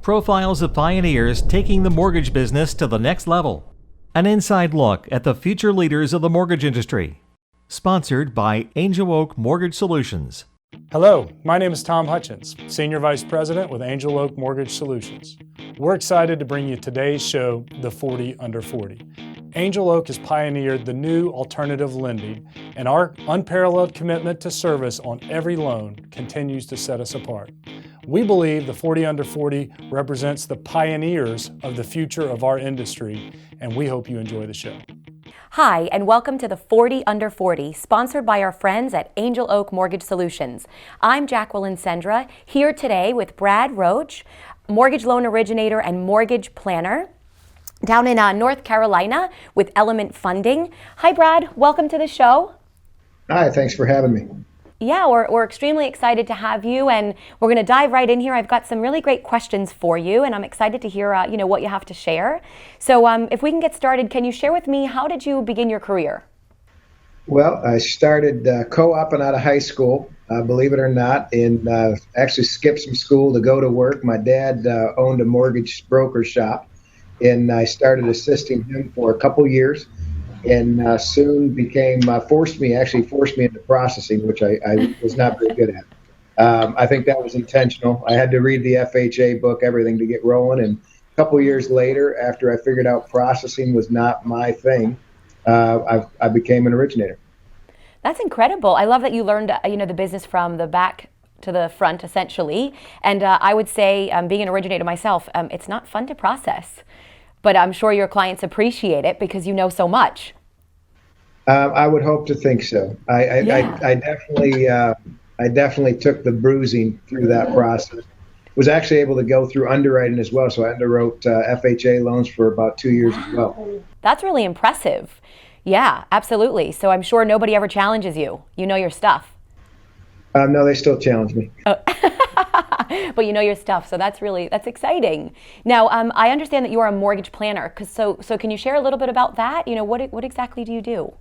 profiles of pioneers taking the mortgage business to the next level. An inside look at the future leaders of the mortgage industry. Sponsored by Angel Oak Mortgage Solutions. Hello, my name is Tom Hutchins, Senior Vice President with Angel Oak Mortgage Solutions. We're excited to bring you today's show, The 40 Under 40. Angel Oak has pioneered the new alternative lending, and our unparalleled commitment to service on every loan continues to set us apart. We believe the 40 Under 40 represents the pioneers of the future of our industry, and we hope you enjoy the show. Hi, and welcome to the 40 Under 40, sponsored by our friends at Angel Oak Mortgage Solutions. I'm Jacqueline Sendra, here today with Brad Roche, mortgage loan originator and mortgage planner, down in North Carolina with Element Funding. Hi, Brad. Welcome to the show. Hi, thanks for having me. Yeah, we're extremely excited to have you, and we're going to dive right in here. I've got some really great questions for you, and I'm excited to hear what you have to share. So if we can get started, can you share with me, how did you begin your career? Well, I started co-oping out of high school, believe it or not, and actually skipped some school to go to work. My dad owned a mortgage broker shop, and I started assisting him for a couple years. And soon became forced me into processing, which I was not very good at. I think that was intentional. I had to read the FHA book, everything to get rolling. And a couple years later, after I figured out processing was not my thing, I became an originator. That's incredible. I love that you learned the business from the back to the front, essentially. And I would say, being an originator myself, it's not fun to process. But I'm sure your clients appreciate it because you know so much. I would hope to think so. I definitely took the bruising through that process. Was actually able to go through underwriting as well. So I underwrote FHA loans for about 2 years as well. That's really impressive. Yeah, absolutely. So I'm sure nobody ever challenges you. You know your stuff. No, they still challenge me. Oh. But you know your stuff, so that's exciting. Now, I understand that you are a mortgage planner. So can you share a little bit about that? What exactly do you do?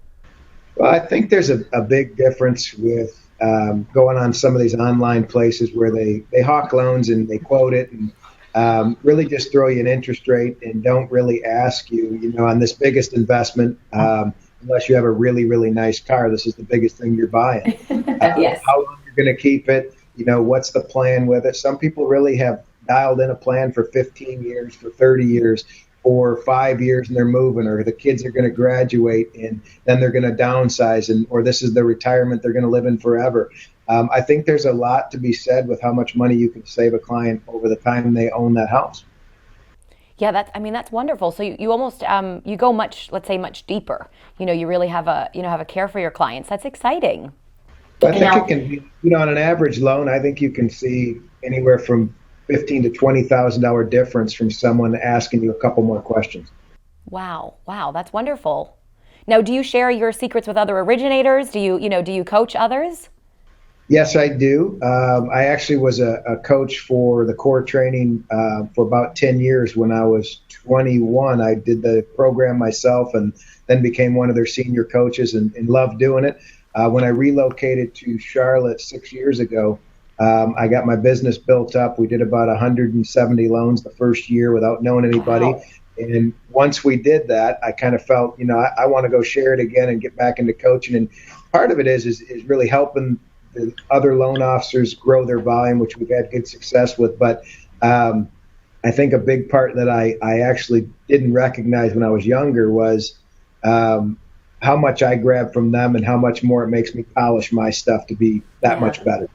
Well, I think there's a big difference with going on some of these online places where they hawk loans and they quote it and really just throw you an interest rate and don't really ask you, on this biggest investment, unless you have a really, really nice car, this is the biggest thing you're buying. Yes. How long you're going to keep it? What's the plan with it? Some people really have dialed in a plan for 15 years, for 30 years, or 5 years, and they're moving, or the kids are going to graduate and then they're going to downsize, or this is the retirement they're going to live in forever. I think there's a lot to be said with how much money you can save a client over the time they own that house. Yeah, that's wonderful. So you almost you go much deeper. You really have a care for your clients. That's exciting. I think it can be, on an average loan, I think you can see anywhere from $15,000 to $20,000 difference from someone asking you a couple more questions. Wow, that's wonderful. Now, do you share your secrets with other originators? Do you coach others? Yes, I do. I actually was a coach for the core training for about 10 years. When I was 21, I did the program myself and then became one of their senior coaches and loved doing it. When I relocated to Charlotte 6 years ago, I got my business built up. We did about 170 loans the first year without knowing anybody. Wow. And once we did that, I kind of felt, I want to go share it again and get back into coaching. And part of it is really helping the other loan officers grow their volume, which we've had good success with. But I think a big part that I actually didn't recognize when I was younger was how much I grab from them and how much more it makes me polish my stuff to be that much better.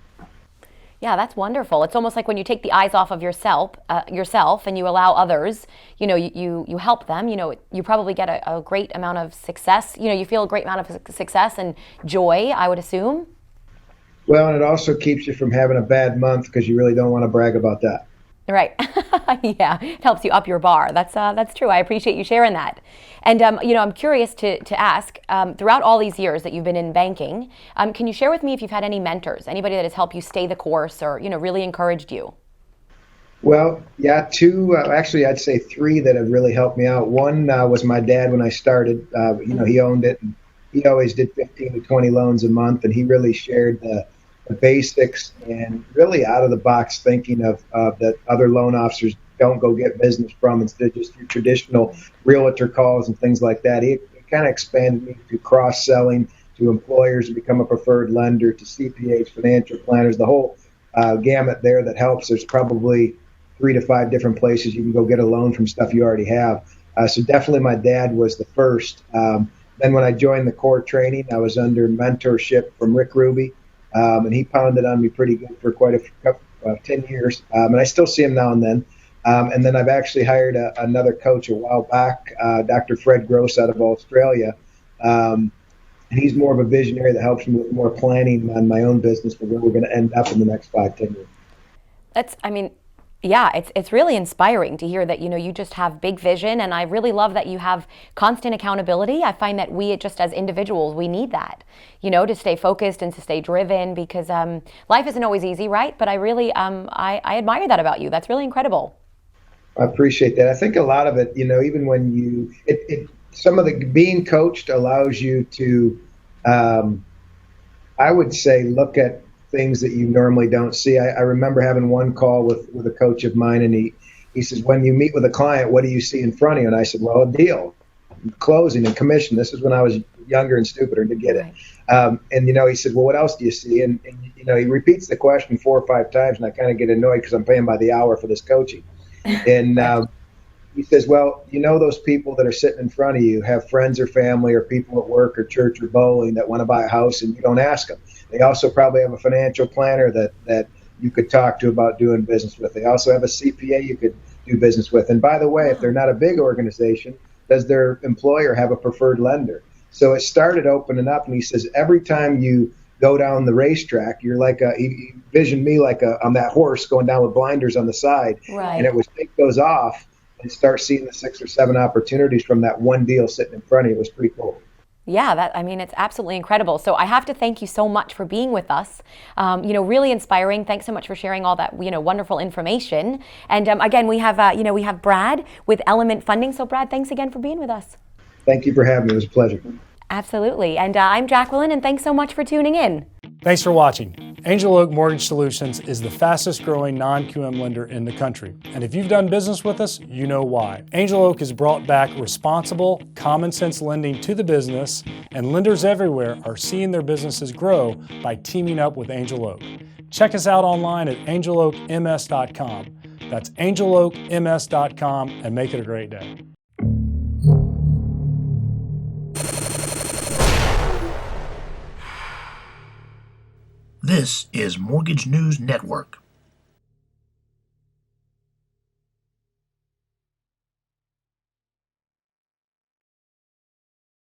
Yeah, that's wonderful. It's almost like when you take the eyes off of yourself and you allow others, you help them, you probably get a great amount of success. You feel a great amount of success and joy, I would assume. Well, and it also keeps you from having a bad month because you really don't want to brag about that. Right. Yeah, it helps you up your bar. That's true. I appreciate you sharing that. And I'm curious to ask, throughout all these years that you've been in banking, can you share with me if you've had any mentors, anybody that has helped you stay the course or really encouraged you? Well, yeah, two. Actually, I'd say three that have really helped me out. One was my dad when I started. He owned it, and he always did 15 to 20 loans a month, and he really shared the basics and really out of the box thinking of that other loan officers don't go get business from instead of just your traditional realtor calls and things like that. It kind of expanded me to cross-selling to employers to become a preferred lender, to CPAs, financial planners, the whole gamut there that helps. There's probably 3 to 5 different places you can go get a loan from stuff you already have. So definitely my dad was the first. Then when I joined the core training, I was under mentorship from Rick Ruby, and he pounded on me pretty good for quite a 10 years, and I still see him now and then. And then I've actually hired another coach a while back, Dr. Fred Gross out of Australia. And he's more of a visionary that helps me with more planning on my own business for where we're going to end up in the next 5-10 years. Yeah, it's really inspiring to hear that, you just have big vision, and I really love that you have constant accountability. I find that we just as individuals, we need that, to stay focused and to stay driven, because life isn't always easy, right? But I really, I admire that about you. That's really incredible. I appreciate that. I think a lot of it, even when some of the being coached allows you to, I would say, look at things that you normally don't see. I remember having one call with a coach of mine, and he says, when you meet with a client, what do you see in front of you? And I said, well, a deal, closing and commission. This is when I was younger and stupider to get it. And he said, well, what else do you see? And he repeats the question 4 or 5 times, and I kind of get annoyed because I'm paying by the hour for this coaching. And he says, well, those people that are sitting in front of you have friends or family or people at work or church or bowling that want to buy a house, and you don't ask them. They also probably have a financial planner that you could talk to about doing business with. They also have a CPA you could do business with. And by the way, if they're not a big organization, does their employer have a preferred lender? So it started opening up, and he says, every time you go down the racetrack, you're like he envisioned me like I'm that horse going down with blinders on the side. Right. And it was take those off and start seeing the 6 or 7 opportunities from that one deal sitting in front of you. It was pretty cool. Yeah, it's absolutely incredible. So I have to thank you so much for being with us. Really inspiring. Thanks so much for sharing all that, wonderful information. And again, we have Brad with Element Funding. So Brad, thanks again for being with us. Thank you for having me. It was a pleasure. Absolutely. And I'm Jacqueline, and thanks so much for tuning in. Thanks for watching. Angel Oak Mortgage Solutions is the fastest growing non-QM lender in the country. And if you've done business with us, you know why. Angel Oak has brought back responsible, common sense lending to the business, and lenders everywhere are seeing their businesses grow by teaming up with Angel Oak. Check us out online at angeloakms.com. That's angeloakms.com, and make it a great day. This is Mortgage News Network.